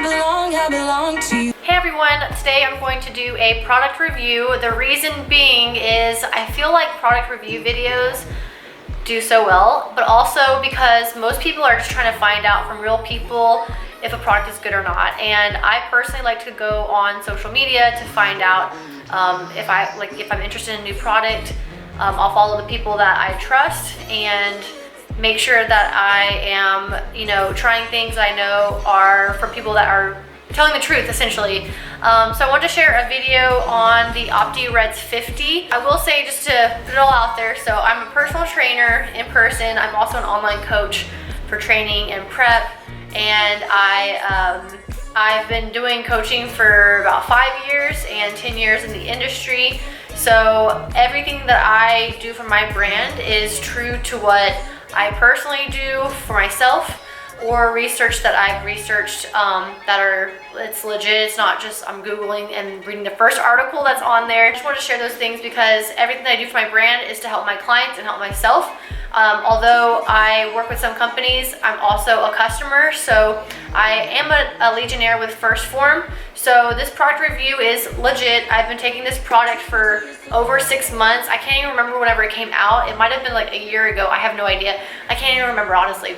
I belong to you. Hey everyone, today I'm going to do a product review. The reason being is I feel like product review videos do so well, but also because most people are just trying to find out from real people if a product is good or not. And I personally like to go on social media to find out if I'm interested in a new product. I'll follow the people that I trust and make sure that I am, trying things I know are from people that are telling the truth, essentially. So I want to share a video on the Opti-Reds50. I will say, just to put it all out there, so I'm a personal trainer in person. I'm also an online coach for training and prep, and I've been doing coaching for about 5 years and 10 years in the industry. So everything that I do for my brand is true to what I personally do for myself, or research that I've researched it's legit. It's not just I'm Googling and reading the first article that's on there. I just want to share those things because everything that I do for my brand is to help my clients and help myself. Although I work with some companies, I'm also a customer. So I am a Legionnaire with Phorm. So this product review is legit. I've been taking this product for over 6 months. I can't even remember whenever it came out. It might have been like a year ago. I have no idea. I can't even remember, honestly.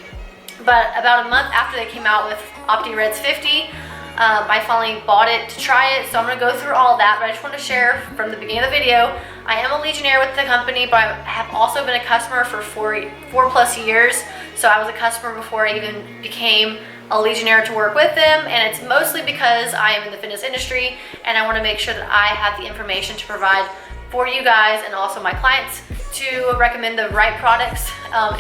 But about a month after they came out with Opti-Reds50, I finally bought it to try it. So I'm gonna go through all that, but I just want to share from the beginning of the video, I am a Legionnaire with the company, but I have also been a customer for four plus years. So I was a customer before I even became a Legionnaire to work with them, and it's mostly because I am in the fitness industry and I want to make sure that I have the information to provide for you guys and also my clients to recommend the right products,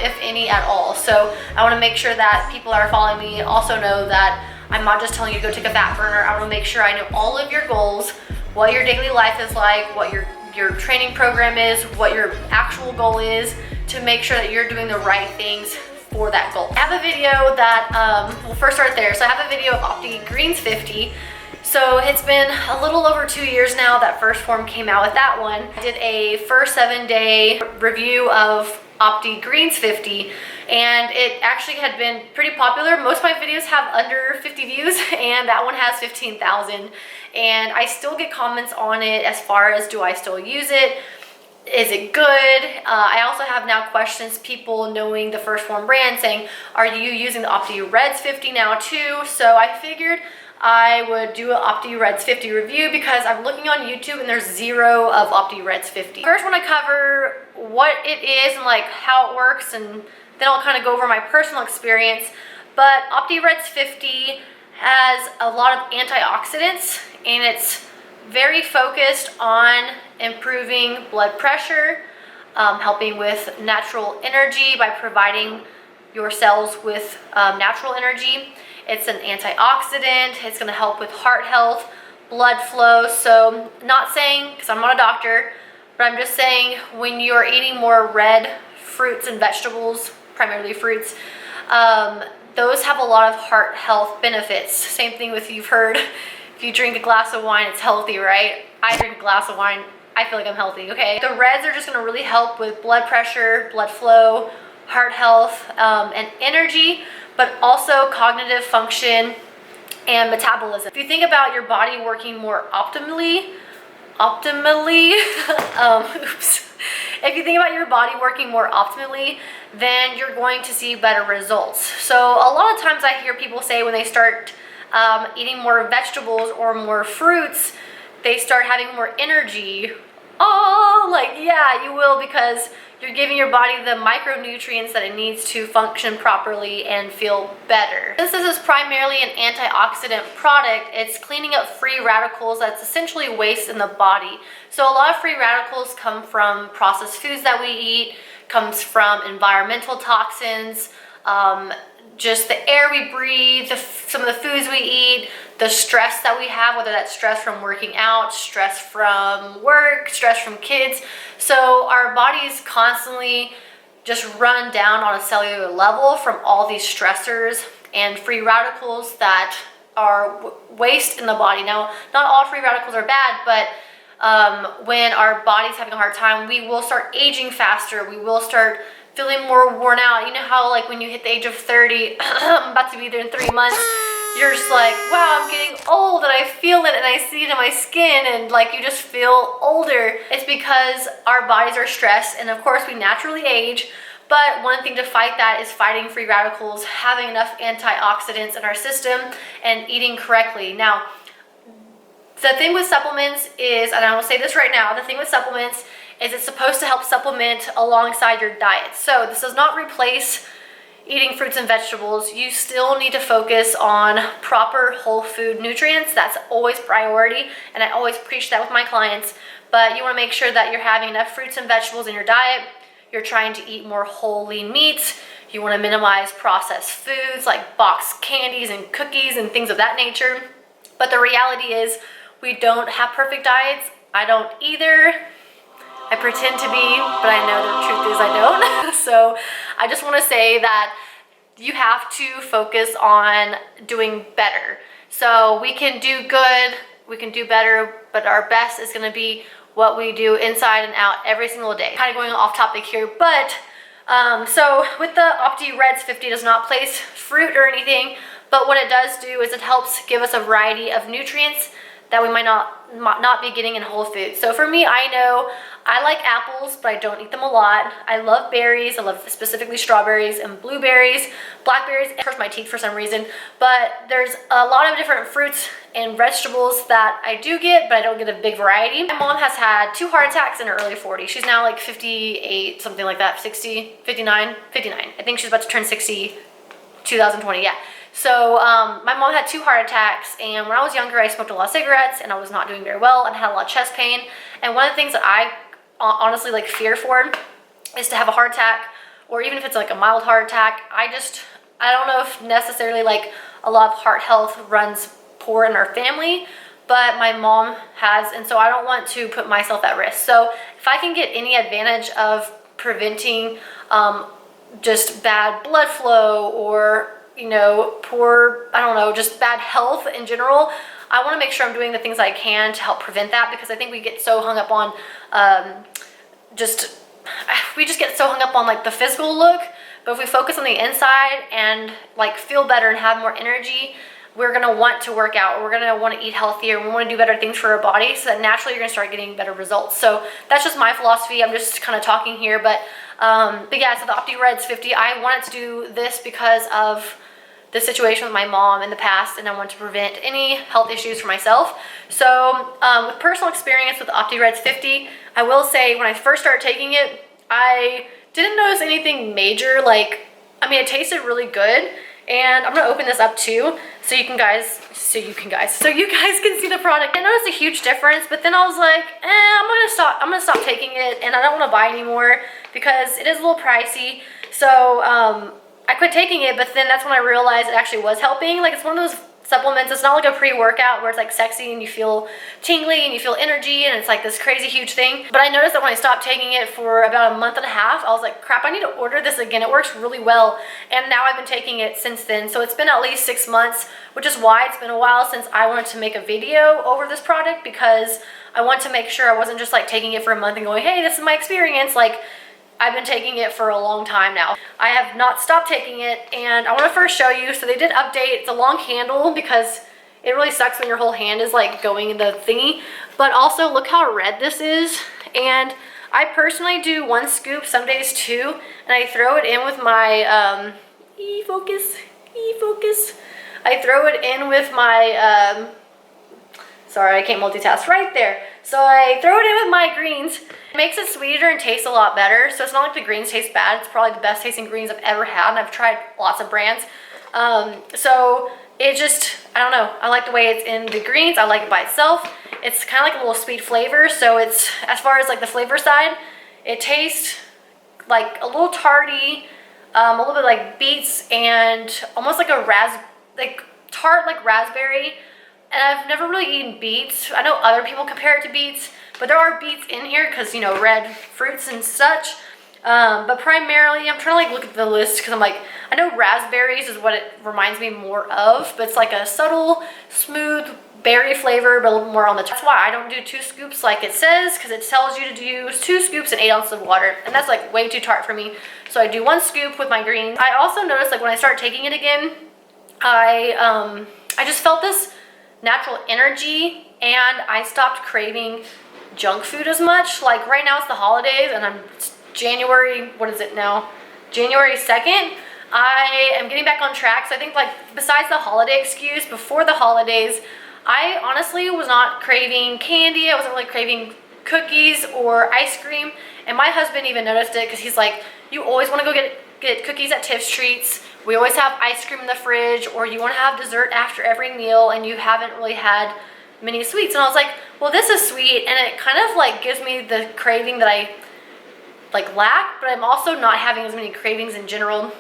if any at all. So I want to make sure that people that are following me also know that I'm not just telling you to go take a fat burner. I want to make sure I know all of your goals, what your daily life is like, what your training program is, what your actual goal is, to make sure that you're doing the right things for that goal. I have a video that, we'll first start there. So I have a video of Opti-Reds50. So it's been a little over 2 years now that Phorm came out with that one. I did a first 7-day review of Opti-Reds50, and it actually had been pretty popular. Most of my videos have under 50 views, and that one has 15,000. And I still get comments on it as far as, do I still use it? Is it good? I also have now questions, people knowing the Phorm brand saying, are you using the Opti-Reds50 now too? So I figured I would do an Opti-Reds50 review because I'm looking on YouTube and there's zero of Opti-Reds50. First, I want to cover what it is and like how it works, and then I'll kind of go over my personal experience. But Opti-Reds50 has a lot of antioxidants, and it's very focused on improving blood pressure, helping with natural energy by providing your cells with natural energy. It's an antioxidant. It's going to help with heart health, blood flow. So not saying, because I'm not a doctor, but I'm just saying when you're eating more red fruits and vegetables, primarily fruits, those have a lot of heart health benefits. Same thing with, you've heard, if you drink a glass of wine, it's healthy, right? I drink a glass of wine, I feel like I'm healthy, okay? The reds are just going to really help with blood pressure, blood flow, heart health, and energy, but also cognitive function and metabolism. If you think about your body working more optimally, if you think about your body working more optimally, then you're going to see better results. So a lot of times I hear people say when they start eating more vegetables or more fruits, they start having more energy. Oh, like, yeah, you will, because you're giving your body the micronutrients that it needs to function properly and feel better. Since this is primarily an antioxidant product, it's cleaning up free radicals that's essentially waste in the body. So a lot of free radicals come from processed foods that we eat, comes from environmental toxins, just the air we breathe, some of the foods we eat, the stress that we have, whether that's stress from working out, stress from work, stress from kids. So our bodies constantly just run down on a cellular level from all these stressors and free radicals that are waste in the body. Now, not all free radicals are bad, but when our body's having a hard time, we will start aging faster. We will start feeling more worn out. You know how like when you hit the age of 30, I'm about to be there in 3 months, you're just like, wow, I'm getting old, and I feel it and I see it in my skin, and like you just feel older. It's because our bodies are stressed, and of course we naturally age. But one thing to fight that is fighting free radicals, having enough antioxidants in our system, and eating correctly. Now, the thing with supplements is, and I will say this right now, the thing with supplements is it's supposed to help supplement alongside your diet. So this does not replace eating fruits and vegetables. You still need to focus on proper whole food nutrients. That's always priority, and I always preach that with my clients. But you want to make sure that you're having enough fruits and vegetables in your diet. You're trying to eat more whole lean meats. You want to minimize processed foods like boxed candies and cookies and things of that nature. But the reality is we don't have perfect diets. I don't either. I pretend to be, but I know the truth is I don't. So I just want to say that you have to focus on doing better. So we can do good, we can do better, but our best is going to be what we do inside and out every single day. Kind of going off topic here, but so with the Opti-Reds50 does not place fruit or anything, but what it does do is it helps give us a variety of nutrients that we might not be getting in whole foods. So for me, I know I like apples, but I don't eat them a lot. I love berries. I love specifically strawberries and blueberries, blackberries. It hurts my teeth for some reason, but there's a lot of different fruits and vegetables that I do get, but I don't get a big variety. My mom has had 2 heart attacks in her early 40s. She's now like 58, something like that, 60, 59. I think she's about to turn 60, 2020, yeah. So my mom had 2 heart attacks, and when I was younger, I smoked a lot of cigarettes, and I was not doing very well, and had a lot of chest pain. And one of the things that I honestly like fear for is to have a heart attack, or even if it's like a mild heart attack. I don't know if necessarily like a lot of heart health runs poor in our family, but my mom has, and so I don't want to put myself at risk. So if I can get any advantage of preventing just bad blood flow, or you know, poor, I don't know, just bad health in general, I want to make sure I'm doing the things I can to help prevent that, because I think we get so hung up on we just get so hung up on like the physical look. But if we focus on the inside and like feel better and have more energy, we're going to want to work out, or we're going to want to eat healthier, and we want to do better things for our body, so that naturally you're going to start getting better results. So that's just my philosophy. I'm just kind of talking here, but yeah, so the Opti-Reds50, I wanted to do this because of the situation with my mom in the past, and I want to prevent any health issues for myself. So with personal experience with the Opti-Reds50, I will say when I first started taking it, I didn't notice anything major. Like, I mean, it tasted really good, and I'm gonna open this up too, so you guys can see the product. I noticed a huge difference, but then I was like, I'm gonna stop taking it, and I don't want to buy anymore because it is a little pricey. So I quit taking it, but then that's when I realized it actually was helping. Like, it's one of those supplements, it's not like a pre-workout where it's like sexy and you feel tingly and you feel energy and it's like this crazy huge thing. But I noticed that when I stopped taking it for about a month and a half, I was like, crap, I need to order this again. It works really well. And now I've been taking it since then. So it's been at least 6 months, which is why it's been a while since I wanted to make a video over this product, because I want to make sure I wasn't just like taking it for a month and going, hey, this is my experience. Like, I've been taking it for a long time now. I have not stopped taking it, and I want to first show you. So they did update. It's a long handle because it really sucks when your whole hand is like going in the thingy. But also look how red this is. And I personally do 1 scoop, some days 2, and I throw it in with my focus. I throw it in with my sorry, I can't multitask right there. So I throw it in with my greens. It makes it sweeter and tastes a lot better. So it's not like the greens taste bad. It's probably the best tasting greens I've ever had, and I've tried lots of brands. So it just, I don't know. I like the way it's in the greens. I like it by itself. It's kind of like a little sweet flavor. So it's, as far as like the flavor side, it tastes like a little tarty, a little bit like beets, and almost like a tart like raspberry. And I've never really eaten beets. I know other people compare it to beets, but there are beets in here because, you know, red fruits and such. But primarily, I'm trying to like look at the list because I'm like, I know raspberries is what it reminds me more of, but it's like a subtle, smooth berry flavor, but a little more on the top. That's why I don't do 2 scoops like it says, because it tells you to do 2 scoops and 8 ounces of water, and that's like way too tart for me. So I do 1 scoop with my greens. I also noticed like when I start taking it again, I just felt this natural energy, and I stopped craving junk food as much. Like right now it's the holidays, and it's January, what is it now? January 2nd. I am getting back on track. So I think, like, besides the holiday excuse, before the holidays, I honestly was not craving candy. I wasn't really craving cookies or ice cream. And my husband even noticed it because he's like, you always want to go get cookies at Tiff's Treats. We always have ice cream in the fridge, or you want to have dessert after every meal and you haven't really had many sweets. And I was like, well, this is sweet, and it kind of like gives me the craving that I like lack, but I'm also not having as many cravings in general.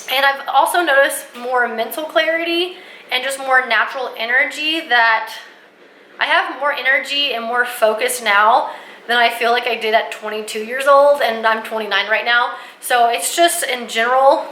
And I've also noticed more mental clarity and just more natural energy, that I have more energy and more focus now than I feel like I did at 22 years old, and I'm 29 right now. So it's just in general,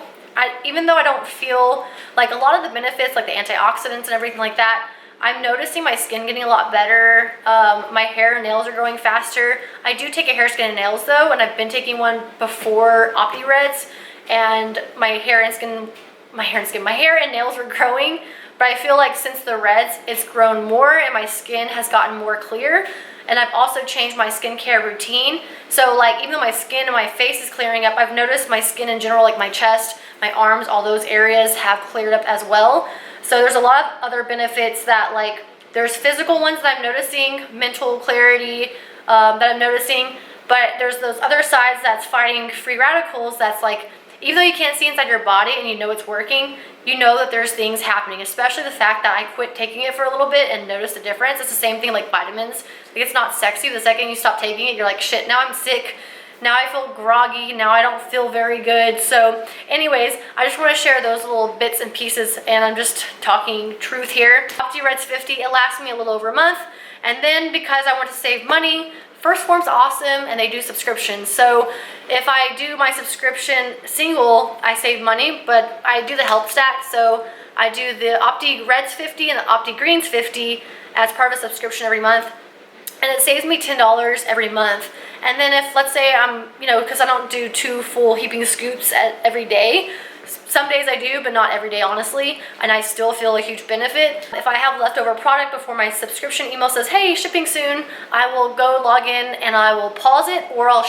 even though I don't feel like a lot of the benefits, like the antioxidants and everything like that, I'm noticing my skin getting a lot better. My hair and nails are growing faster. I do take a hair, skin, and nails though, and I've been taking one before Opti-Reds, and my hair and nails were growing. But I feel like since the Reds, it's grown more and my skin has gotten more clear. And I've also changed my skincare routine. So like, even though my skin and my face is clearing up, I've noticed my skin in general, like my chest, my arms, all those areas have cleared up as well. So there's a lot of other benefits that, like, there's physical ones that I'm noticing, mental clarity that I'm noticing, but there's those other sides that's fighting free radicals. That's like, even though you can't see inside your body and you know it's working, you know that there's things happening, especially the fact that I quit taking it for a little bit and noticed the difference. It's the same thing like vitamins. Like, it's not sexy. The second you stop taking it, you're like, shit, now I'm sick. Now I feel groggy. Now I don't feel very good. So anyways, I just want to share those little bits and pieces, and I'm just talking truth here. Opti-Reds50, it lasts me a little over a month. And then because I want to save money, Phorm's awesome, and they do subscriptions. So if I do my subscription single, I save money, but I do the health stack. So I do the Opti-Reds50 and the Opti-Greens50 as part of a subscription every month. And it saves me $10 every month. And then if, let's say I'm, because I don't do 2 full heaping scoops every day. Some days I do, but not every day, honestly. And I still feel a huge benefit. If I have leftover product before my subscription email says, hey, shipping soon, I will go log in and I will pause it, or I'll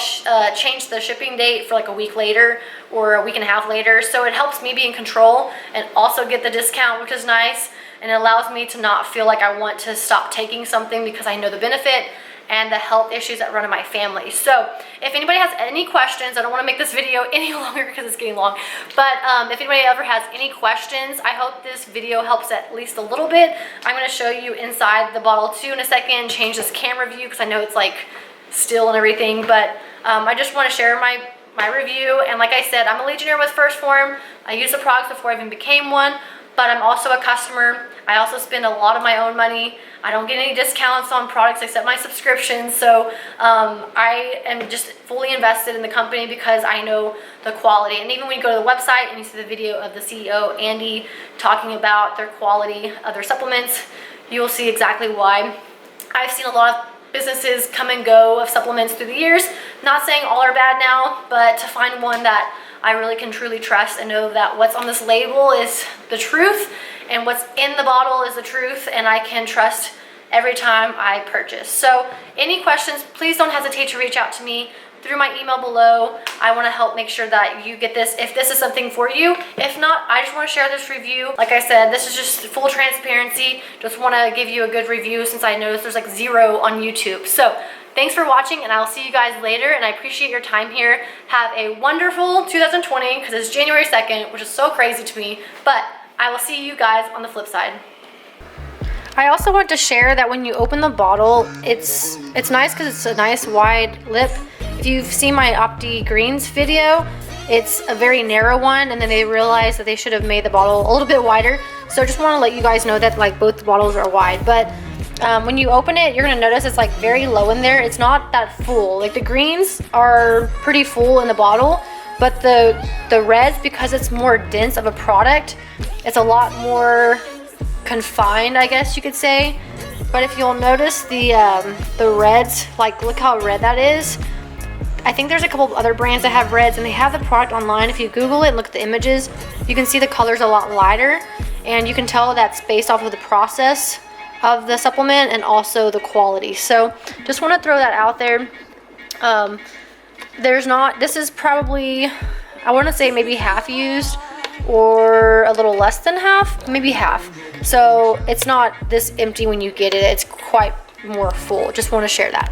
change the shipping date for like a week later or a week and a half later. So it helps me be in control and also get the discount, which is nice. And it allows me to not feel like I want to stop taking something because I know the benefit and the health issues that run in my family. So if anybody has any questions, I don't want to make this video any longer because it's getting long, but if anybody ever has any questions, I hope this video helps at least a little bit. I'm going to show you inside the bottle too in a second, change this camera view because I know it's like still and everything, but I just want to share my review. And like I said, I'm a Legionnaire with Phorm. I used the products before I even became one, but I'm also a customer. I also spend a lot of my own money. I don't get any discounts on products except my subscriptions. So I am just fully invested in the company because I know the quality. And even when you go to the website and you see the video of the CEO, Andy, talking about their quality of their supplements, you will see exactly why. I've seen a lot of businesses come and go of supplements through the years. Not saying all are bad now, but to find one that I really can truly trust and know that what's on this label is the truth and what's in the bottle is the truth, and I can trust every time I purchase. So any questions, please don't hesitate to reach out to me through my email below. I want to help make sure that you get this if this is something for you. If not, I just want to share this review. Like I said, this is just full transparency. Just want to give you a good review since I noticed there's like 0 on YouTube. So thanks for watching, and I'll see you guys later, and I appreciate your time here. Have a wonderful 2020, because it's January 2nd, which is so crazy to me, but I will see you guys on the flip side. I also want to share that when you open the bottle, it's nice because it's a nice wide lip. If you've seen my Opti-Greens video, it's a very narrow one, and then they realized that they should have made the bottle a little bit wider. So I just want to let you guys know that like both bottles are wide, but when you open it, you're gonna notice it's like very low in there. It's not that full. Like the greens are pretty full in the bottle, but the reds, because it's more dense of a product, it's a lot more confined, I guess you could say. But if you'll notice the reds, like look how red that is. I think there's a couple of other brands that have reds, and they have the product online. If you Google it and look at the images, you can see the color's a lot lighter. and you can tell that's based off of the process of the supplement and also the quality. So just want to throw that out there. This is probably, I want to say maybe half used or a little less than half, maybe half. So it's not this empty when you get it, it's quite more full. Just want to share that.